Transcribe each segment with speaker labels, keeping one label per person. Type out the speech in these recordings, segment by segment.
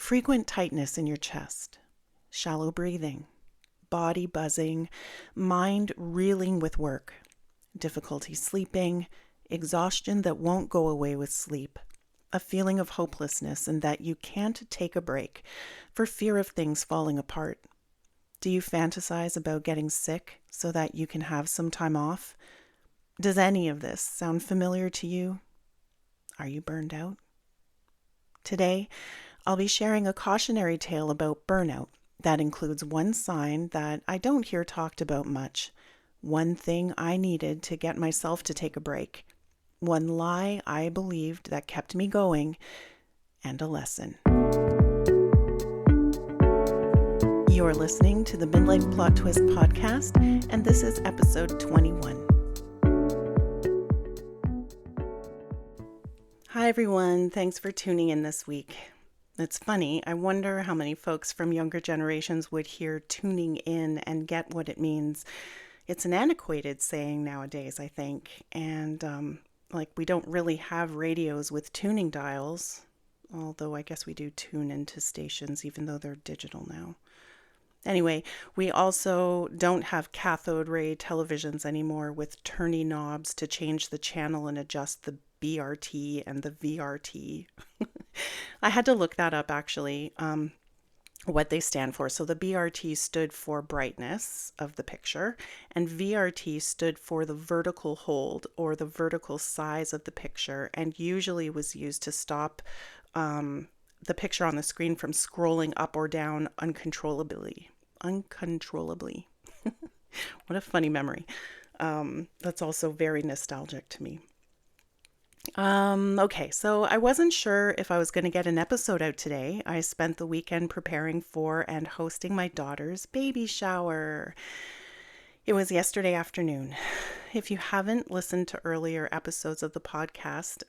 Speaker 1: frequent tightness in your chest, shallow breathing, body buzzing, mind reeling with work, difficulty sleeping, exhaustion that won't go away with sleep, a feeling of hopelessness and that you can't take a break for fear of things falling apart. Do you fantasize about getting sick so that you can have some time off? Does any of this sound familiar to you? Are you burned out? Today, I'll be sharing a cautionary tale about burnout that includes one sign that I don't hear talked about much, one thing I needed to get myself to take a break, one lie I believed that kept me going, and a lesson. You're listening to the Midlife Plot Twist podcast, and this is episode 21. Hi everyone, thanks for tuning in this week. It's funny, I wonder how many folks from younger generations would hear tuning in and get what it means. It's an antiquated saying nowadays, I think, and we don't really have radios with tuning dials, although I guess we do tune into stations even though they're digital now. Anyway, we also don't have cathode ray televisions anymore with turny knobs to change the channel and adjust the BRT and the VRT. I had to look that up actually, what they stand for. So the BRT stood for brightness of the picture, and VRT stood for the vertical hold or the vertical size of the picture, and usually was used to stop the picture on the screen from scrolling up or down uncontrollably. What a funny memory. That's also very nostalgic to me. Okay, so I wasn't sure if I was going to get an episode out today. I spent the weekend preparing for and hosting my daughter's baby shower. It was yesterday afternoon. If you haven't listened to earlier episodes of the podcast,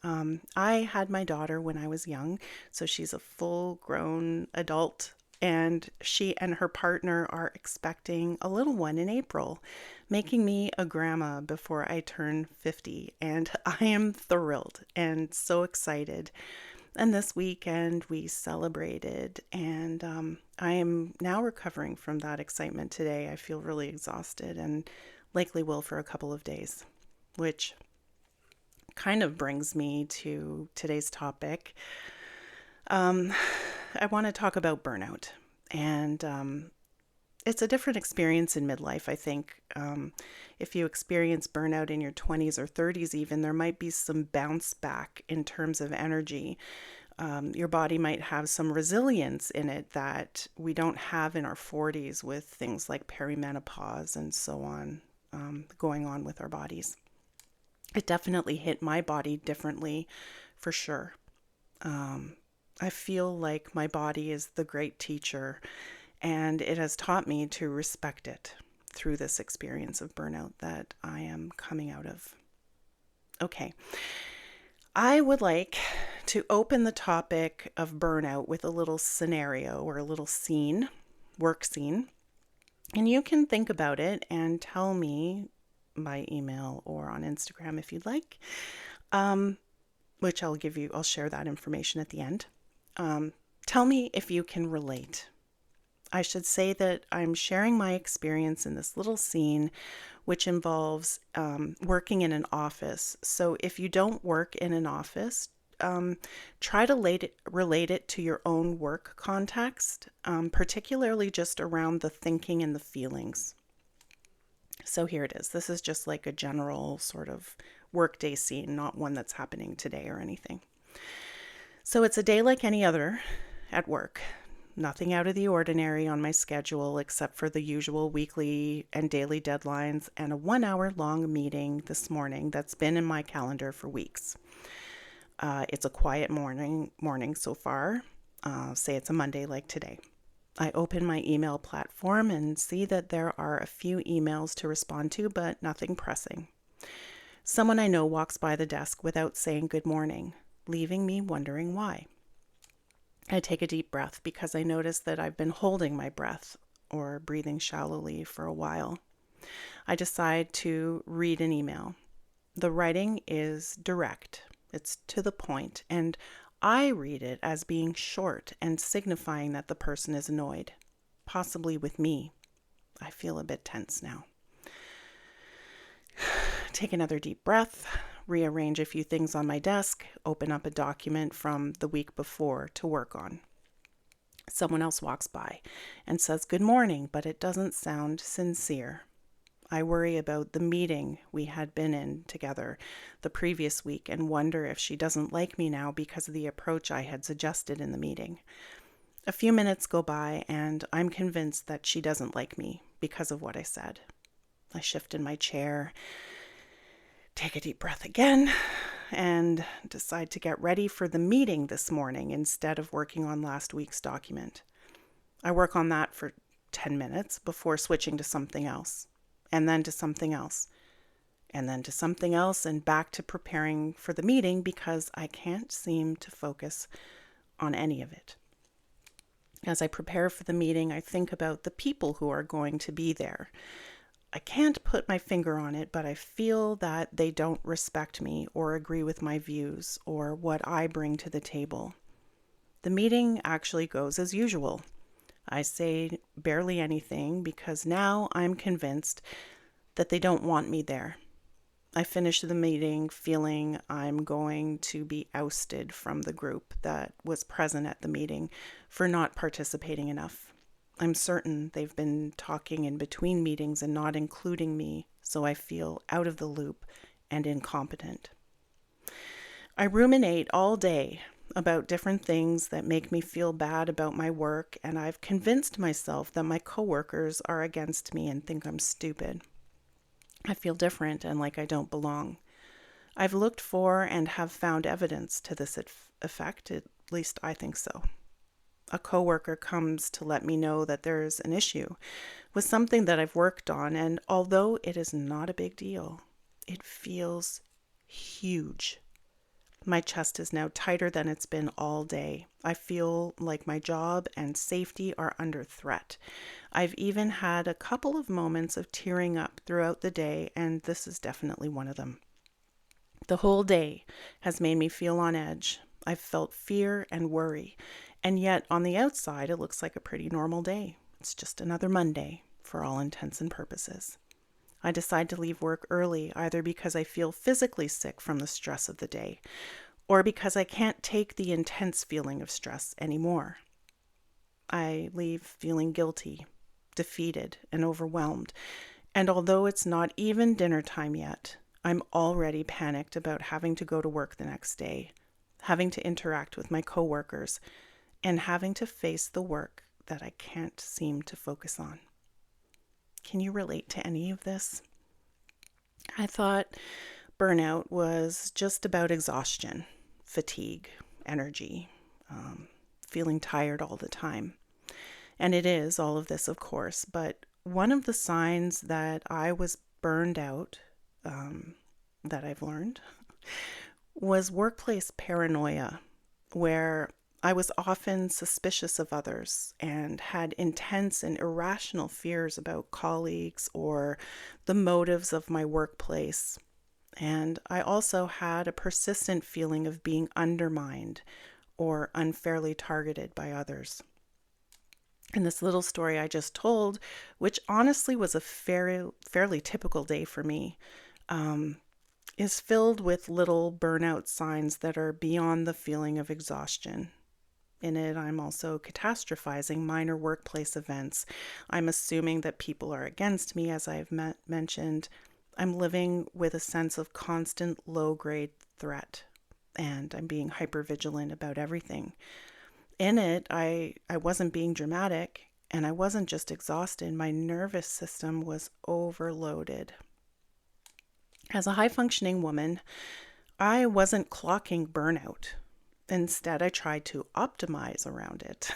Speaker 1: I had my daughter when I was young, so she's a full-grown adult, and she and her partner are expecting a little one in April, making me a grandma before I turn 50, and I am thrilled and so excited. And this weekend we celebrated, and I am now recovering from that excitement today. I feel really exhausted and likely will for a couple of days, which kind of brings me to today's topic. I want to talk about burnout, and it's a different experience in midlife, I think. If you experience burnout in your 20s or 30s even, there might be some bounce back in terms of energy. Your body might have some resilience in it that we don't have in our 40s with things like perimenopause and so on going on with our bodies. It definitely hit my body differently, for sure. I feel like my body is the great teacher, and it has taught me to respect it through this experience of burnout that I am coming out of. Okay. I would like to open the topic of burnout with a little scenario or a little scene, work scene, and you can think about it and tell me by email or on Instagram if you'd like, which I'll share that information at the end. Tell me if you can relate. I should say that I'm sharing my experience in this little scene, which involves working in an office. So if you don't work in an office, try to relate it to your own work context, particularly just around the thinking and the feelings. So here it is. This is just like a general sort of workday scene, not one that's happening today or anything. So it's a day like any other at work. Nothing out of the ordinary on my schedule except for the usual weekly and daily deadlines and a 1-hour long meeting this morning that's been in my calendar for weeks. It's a quiet morning so far. Say it's a Monday like today. I open my email platform and see that there are a few emails to respond to, but nothing pressing. Someone I know walks by the desk without saying good morning, leaving me wondering why. I take a deep breath because I notice that I've been holding my breath or breathing shallowly for a while. I decide to read an email. The writing is direct, it's to the point, and I read it as being short and signifying that the person is annoyed, possibly with me. I feel a bit tense now. Take another deep breath, rearrange a few things on my desk, open up a document from the week before to work on. Someone else walks by and says good morning, but it doesn't sound sincere. I worry about the meeting we had been in together the previous week and wonder if she doesn't like me now because of the approach I had suggested in the meeting. A few minutes go by and I'm convinced that she doesn't like me because of what I said. I shift in my chair, take a deep breath again, and decide to get ready for the meeting this morning instead of working on last week's document. I work on that for 10 minutes before switching to something else, and then to something else, and then to something else, and back to preparing for the meeting because I can't seem to focus on any of it. As I prepare for the meeting, I think about the people who are going to be there. I can't put my finger on it, but I feel that they don't respect me or agree with my views or what I bring to the table. The meeting actually goes as usual. I say barely anything because now I'm convinced that they don't want me there. I finish the meeting feeling I'm going to be ousted from the group that was present at the meeting for not participating enough. I'm certain they've been talking in between meetings and not including me, so I feel out of the loop and incompetent. I ruminate all day about different things that make me feel bad about my work, and I've convinced myself that my coworkers are against me and think I'm stupid. I feel different and like I don't belong. I've looked for and have found evidence to this effect, at least I think so. A coworker comes to let me know that there's an issue with something that I've worked on, and although it is not a big deal, it feels huge. My chest is now tighter than it's been all day. I feel like my job and safety are under threat. I've even had a couple of moments of tearing up throughout the day, and this is definitely one of them. The whole day has made me feel on edge. I've felt fear and worry, and yet on the outside it looks like a pretty normal day. It's just another Monday for all intents and purposes. I decide to leave work early, either because I feel physically sick from the stress of the day, or because I can't take the intense feeling of stress anymore. I leave feeling guilty, defeated, and overwhelmed, and although it's not even dinner time yet, I'm already panicked about having to go to work the next day, having to interact with my coworkers, and having to face the work that I can't seem to focus on. Can you relate to any of this? I thought burnout was just about exhaustion, fatigue, energy, feeling tired all the time. And it is all of this, of course, but one of the signs that I was burned out, that I've learned, was workplace paranoia, where I was often suspicious of others and had intense and irrational fears about colleagues or the motives of my workplace. And I also had a persistent feeling of being undermined or unfairly targeted by others. And this little story I just told, which honestly was a fairly typical day for me, is filled with little burnout signs that are beyond the feeling of exhaustion. In it, I'm also catastrophizing minor workplace events. I'm assuming that people are against me, as I've mentioned. I'm living with a sense of constant low-grade threat, and I'm being hypervigilant about everything. In it, I wasn't being dramatic, and I wasn't just exhausted. My nervous system was overloaded. As a high-functioning woman, I wasn't clocking burnout. Instead, I tried to optimize around it.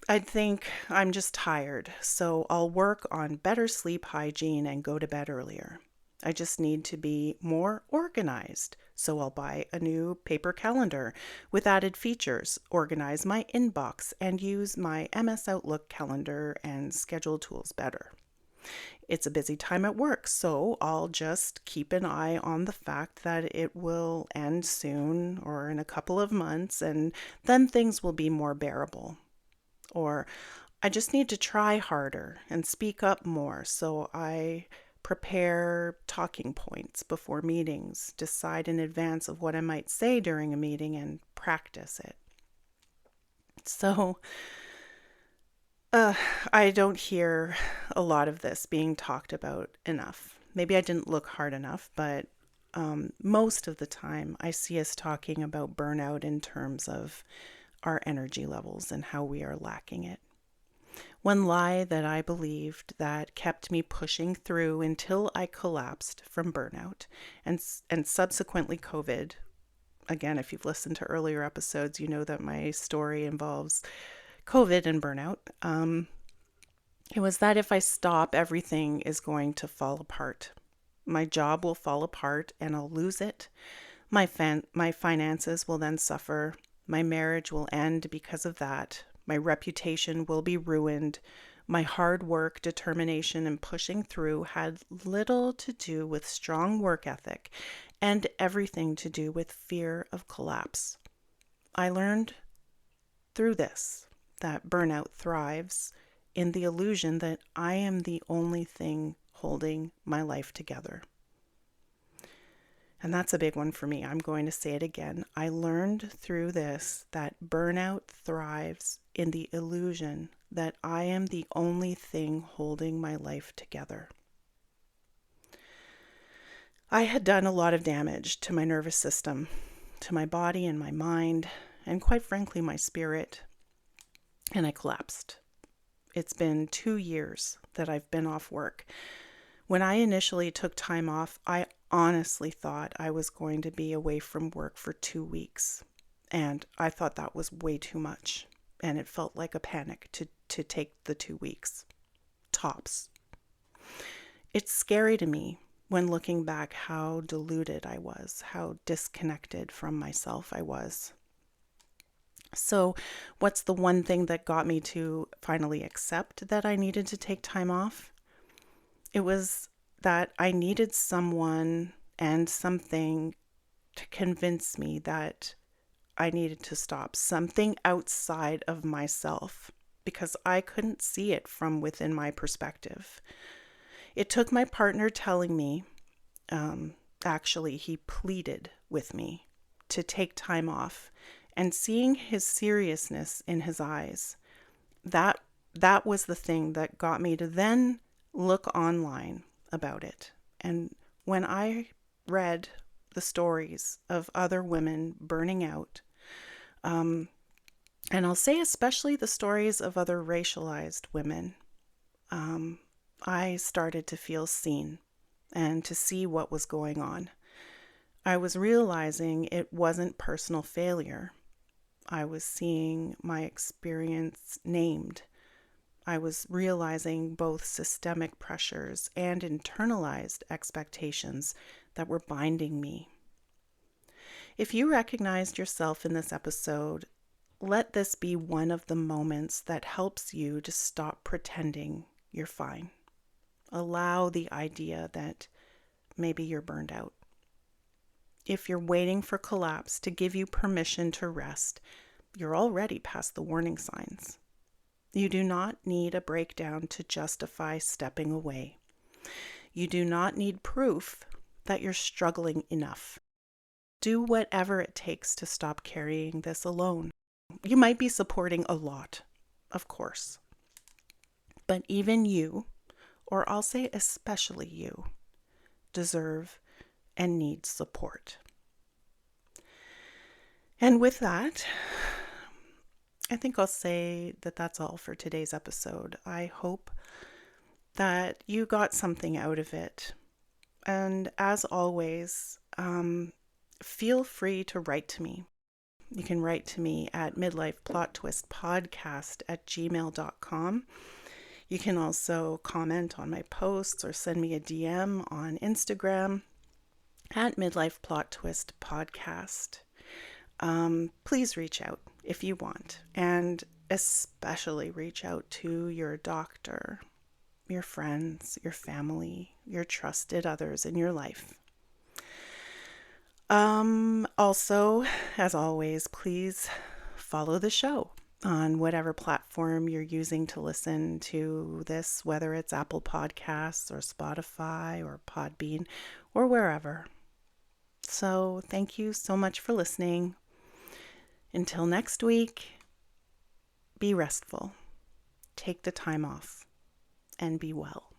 Speaker 1: I'd think I'm just tired, so I'll work on better sleep hygiene and go to bed earlier. I just need to be more organized, so I'll buy a new paper calendar with added features, organize my inbox, and use my MS Outlook calendar and schedule tools better. It's a busy time at work, so I'll just keep an eye on the fact that it will end soon or in a couple of months, and then things will be more bearable. Or I just need to try harder and speak up more, so I prepare talking points before meetings, decide in advance of what I might say during a meeting, and practice it. So, uh, I don't hear a lot of this being talked about enough. Maybe I didn't look hard enough, but most of the time I see us talking about burnout in terms of our energy levels and how we are lacking it. One lie that I believed that kept me pushing through until I collapsed from burnout and subsequently COVID. Again, if you've listened to earlier episodes, you know that my story involves COVID and burnout. It was that if I stop, everything is going to fall apart. My job will fall apart and I'll lose it. My finances will then suffer. My marriage will end because of that. My reputation will be ruined. My hard work, determination, and pushing through had little to do with strong work ethic and everything to do with fear of collapse. I learned through this that burnout thrives in the illusion that I am the only thing holding my life together. And that's a big one for me. I'm going to say it again. I learned through this that burnout thrives in the illusion that I am the only thing holding my life together. I had done a lot of damage to my nervous system, to my body and my mind, and quite frankly, my spirit, and I collapsed. It's been 2 years that I've been off work. When I initially took time off, I honestly thought I was going to be away from work for 2 weeks. And I thought that was way too much. And it felt like a panic to take the 2 weeks. Tops. It's scary to me when looking back how deluded I was, how disconnected from myself I was. So, what's the one thing that got me to finally accept that I needed to take time off? It was that I needed someone and something to convince me that I needed to stop, something outside of myself, because I couldn't see it from within my perspective. It took my partner telling me, actually, he pleaded with me to take time off, and seeing his seriousness in his eyes, that was the thing that got me to then look online about it. And when I read the stories of other women burning out, and I'll say especially the stories of other racialized women, I started to feel seen and to see what was going on. I was realizing it wasn't personal failure. I was seeing my experience named. I was realizing both systemic pressures and internalized expectations that were binding me. If you recognized yourself in this episode, let this be one of the moments that helps you to stop pretending you're fine. Allow the idea that maybe you're burned out. If you're waiting for collapse to give you permission to rest, you're already past the warning signs. You do not need a breakdown to justify stepping away. You do not need proof that you're struggling enough. Do whatever it takes to stop carrying this alone. You might be supporting a lot, of course. But even you, or I'll say especially you, deserve and need support. And with that, I think I'll say that that's all for today's episode. I hope that you got something out of it. And as always, feel free to write to me. You can write to me at midlifeplottwistpodcast@gmail.com. You can also comment on my posts or send me a DM on Instagram at midlifeplottwistpodcast. Please reach out if you want, and especially reach out to your doctor. your friends, your family, your trusted others in your life. Also, as always, please follow the show on whatever platform you're using to listen to this, whether it's Apple Podcasts or Spotify or Podbean or wherever. So thank you so much for listening. Until next week, be restful, take the time off, and be well.